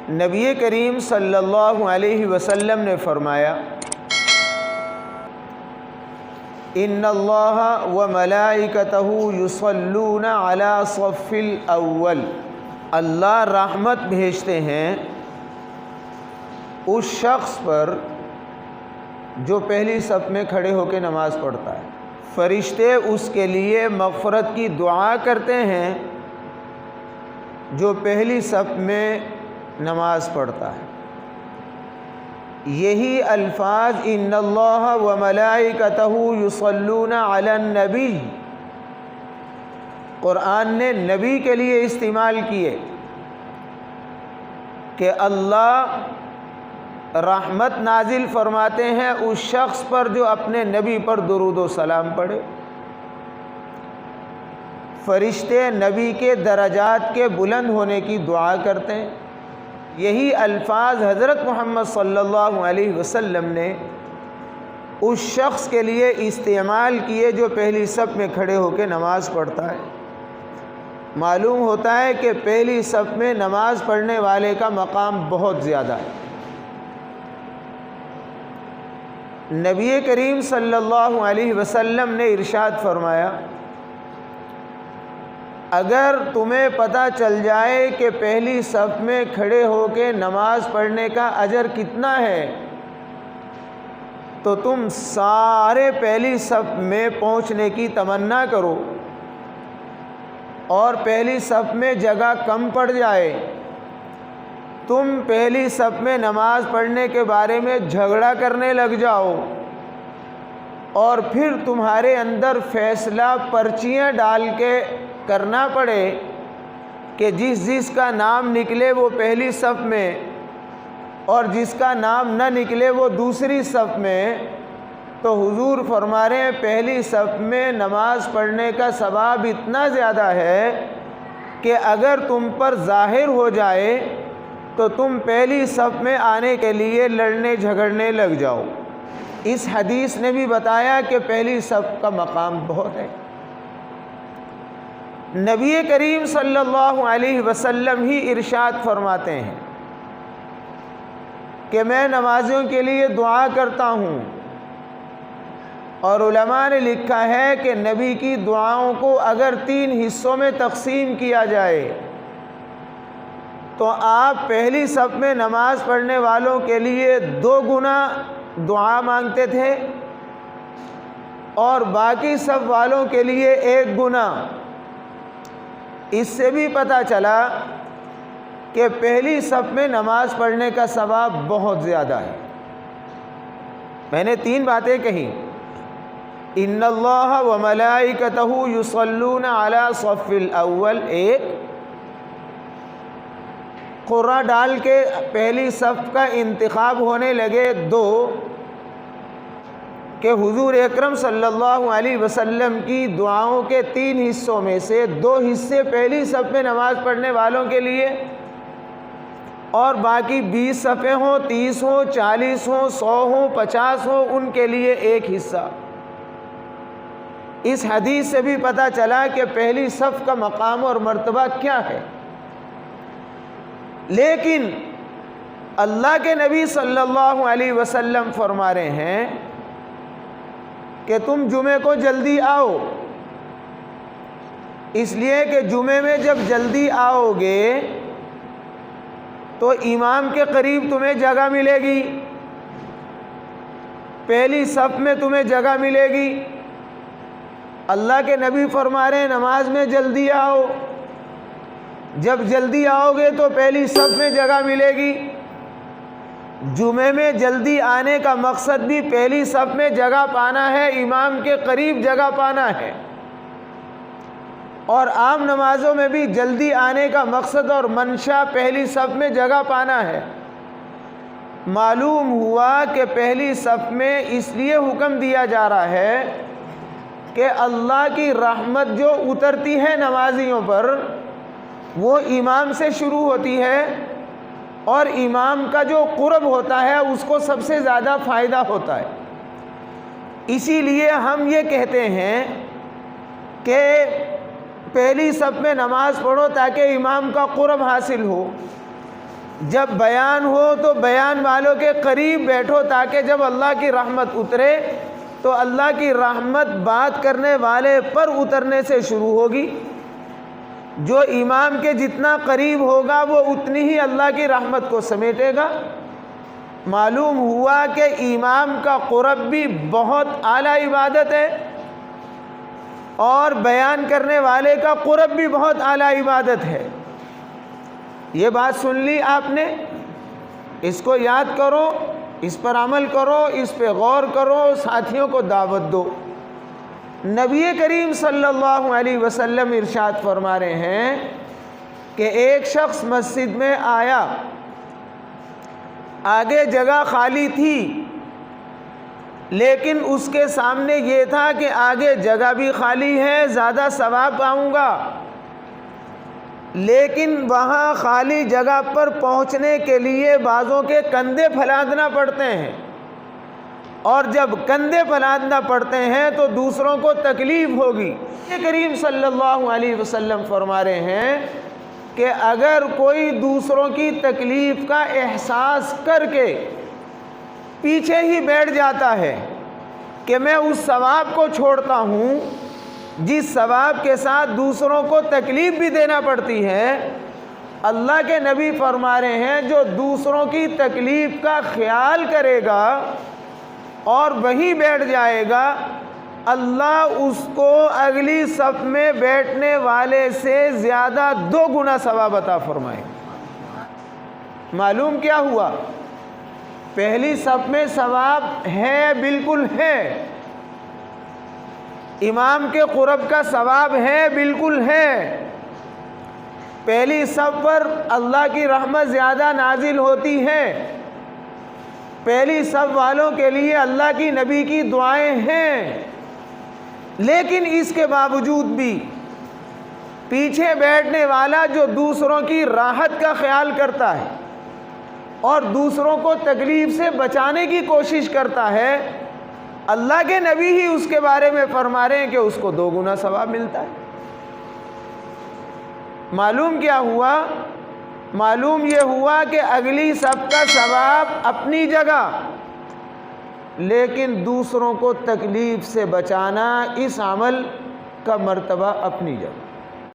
نبی کریم صلی اللہ علیہ وسلم نے فرمایا ان اللہ و ملائکتہ یصلون علی صف الاول، اللہ رحمت بھیجتے ہیں اس شخص پر جو پہلی صف میں کھڑے ہو کے نماز پڑھتا ہے۔ فرشتے اس کے لیے مغفرت کی دعا کرتے ہیں جو پہلی صف میں نماز پڑھتا ہے۔ یہی الفاظ ان اللہ و ملائکتہ یصلون علی النبی قرآن نے نبی کے لیے استعمال کیے کہ اللہ رحمت نازل فرماتے ہیں اس شخص پر جو اپنے نبی پر درود و سلام پڑھے۔ فرشتے نبی کے درجات کے بلند ہونے کی دعا کرتے ہیں۔ یہی الفاظ حضرت محمد صلی اللہ علیہ وسلم نے اس شخص کے لیے استعمال کیے جو پہلی صف میں کھڑے ہو کے نماز پڑھتا ہے۔ معلوم ہوتا ہے کہ پہلی صف میں نماز پڑھنے والے کا مقام بہت زیادہ ہے۔ نبی کریم صلی اللہ علیہ وسلم نے ارشاد فرمایا اگر تمہیں پتہ چل جائے کہ پہلی صف میں کھڑے ہو کے نماز پڑھنے کا اجر کتنا ہے تو تم سارے پہلی صف میں پہنچنے کی تمنا کرو، اور پہلی صف میں جگہ کم پڑ جائے تم پہلی صف میں نماز پڑھنے کے بارے میں جھگڑا کرنے لگ جاؤ، اور پھر تمہارے اندر فیصلہ پرچیاں ڈال کے کرنا پڑے کہ جس کا نام نکلے وہ پہلی صف میں اور جس کا نام نہ نکلے وہ دوسری صف میں، تو حضور فرما رہے ہیں پہلی صف میں نماز پڑھنے کا ثواب اتنا زیادہ ہے کہ اگر تم پر ظاہر ہو جائے تو تم پہلی صف میں آنے کے لیے لڑنے جھگڑنے لگ جاؤ۔ اس حدیث نے بھی بتایا کہ پہلی صف کا مقام بہت ہے۔ نبی کریم صلی اللہ علیہ وسلم ہی ارشاد فرماتے ہیں کہ میں نمازیوں کے لیے دعا کرتا ہوں، اور علماء نے لکھا ہے کہ نبی کی دعاؤں کو اگر 3 حصوں میں تقسیم کیا جائے تو آپ پہلی صف میں نماز پڑھنے والوں کے لیے 2 گنا دعا مانگتے تھے اور باقی صف والوں کے لیے 1 گنا۔ اس سے بھی پتہ چلا کہ پہلی صف میں نماز پڑھنے کا ثواب بہت زیادہ ہے۔ میں نے 3 باتیں کہیں، ان اللہ و ملائکتہ یصلون علی صف الاول، 1 قرعہ ڈال کے پہلی صف کا انتخاب ہونے لگے، 2 کہ حضور اکرم صلی اللہ علیہ وسلم کی دعاؤں کے 3 حصوں میں سے 2 حصے پہلی صف میں نماز پڑھنے والوں کے لیے، اور باقی 20 صفیں ہوں، 30 ہوں، 40 ہوں، 100 ہوں، 50 ہوں، ان کے لیے 1 حصہ۔ اس حدیث سے بھی پتہ چلا کہ پہلی صف کا مقام اور مرتبہ کیا ہے۔ لیکن اللہ کے نبی صلی اللہ علیہ وسلم فرما رہے ہیں کہ تم جمعے کو جلدی آؤ، اس لیے کہ جمعے میں جب جلدی آؤ گے تو امام کے قریب تمہیں جگہ ملے گی، پہلی صف میں تمہیں جگہ ملے گی۔ اللہ کے نبی فرما رہے ہیں نماز میں جلدی آؤ، جب جلدی آؤ گے تو پہلی صف میں جگہ ملے گی۔ جمعے میں جلدی آنے کا مقصد بھی پہلی صف میں جگہ پانا ہے، امام کے قریب جگہ پانا ہے، اور عام نمازوں میں بھی جلدی آنے کا مقصد اور منشا پہلی صف میں جگہ پانا ہے۔ معلوم ہوا کہ پہلی صف میں اس لیے حکم دیا جا رہا ہے کہ اللہ کی رحمت جو اترتی ہے نمازیوں پر وہ امام سے شروع ہوتی ہے، اور امام کا جو قرب ہوتا ہے اس کو سب سے زیادہ فائدہ ہوتا ہے۔ اسی لیے ہم یہ کہتے ہیں کہ پہلی صف میں نماز پڑھو تاکہ امام کا قرب حاصل ہو۔ جب بیان ہو تو بیان والوں کے قریب بیٹھو تاکہ جب اللہ کی رحمت اترے تو اللہ کی رحمت بات کرنے والے پر اترنے سے شروع ہوگی۔ جو امام کے جتنا قریب ہوگا وہ اتنی ہی اللہ کی رحمت کو سمیٹے گا۔ معلوم ہوا کہ امام کا قرب بھی بہت اعلیٰ عبادت ہے اور بیان کرنے والے کا قرب بھی بہت اعلیٰ عبادت ہے۔ یہ بات سن لی آپ نے، اس کو یاد کرو، اس پر عمل کرو، اس پہ غور کرو، ساتھیوں کو دعوت دو۔ نبی کریم صلی اللہ علیہ وسلم ارشاد فرما رہے ہیں کہ ایک شخص مسجد میں آیا، آگے جگہ خالی تھی لیکن اس کے سامنے یہ تھا کہ آگے جگہ بھی خالی ہے، زیادہ ثواب پاؤں گا، لیکن وہاں خالی جگہ پر پہنچنے کے لیے بعضوں کے کندھے پھلاننا پڑتے ہیں، اور جب کندھے پھلاننا پڑتے ہیں تو دوسروں کو تکلیف ہوگی۔ یہ کریم صلی اللہ علیہ وسلم فرما رہے ہیں کہ اگر کوئی دوسروں کی تکلیف کا احساس کر کے پیچھے ہی بیٹھ جاتا ہے کہ میں اس ثواب کو چھوڑتا ہوں جس ثواب کے ساتھ دوسروں کو تکلیف بھی دینا پڑتی ہے، اللہ کے نبی فرما رہے ہیں جو دوسروں کی تکلیف کا خیال کرے گا اور وہیں بیٹھ جائے گا، اللہ اس کو اگلی صف میں بیٹھنے والے سے زیادہ 2 گنا ثواب عطا فرمائے۔ معلوم کیا ہوا؟ پہلی صف میں ثواب ہے، بالکل ہے، امام کے قرب کا ثواب ہے، بالکل ہے، پہلی صف پر اللہ کی رحمت زیادہ نازل ہوتی ہے، پہلی صف والوں کے لیے اللہ کی نبی کی دعائیں ہیں، لیکن اس کے باوجود بھی پیچھے بیٹھنے والا جو دوسروں کی راحت کا خیال کرتا ہے اور دوسروں کو تکلیف سے بچانے کی کوشش کرتا ہے، اللہ کے نبی ہی اس کے بارے میں فرما رہے ہیں کہ اس کو 2 گنا ثواب ملتا ہے۔ معلوم کیا ہوا؟ معلوم یہ ہوا کہ اگلی صف کا ثواب اپنی جگہ، لیکن دوسروں کو تکلیف سے بچانا اس عمل کا مرتبہ اپنی جگہ۔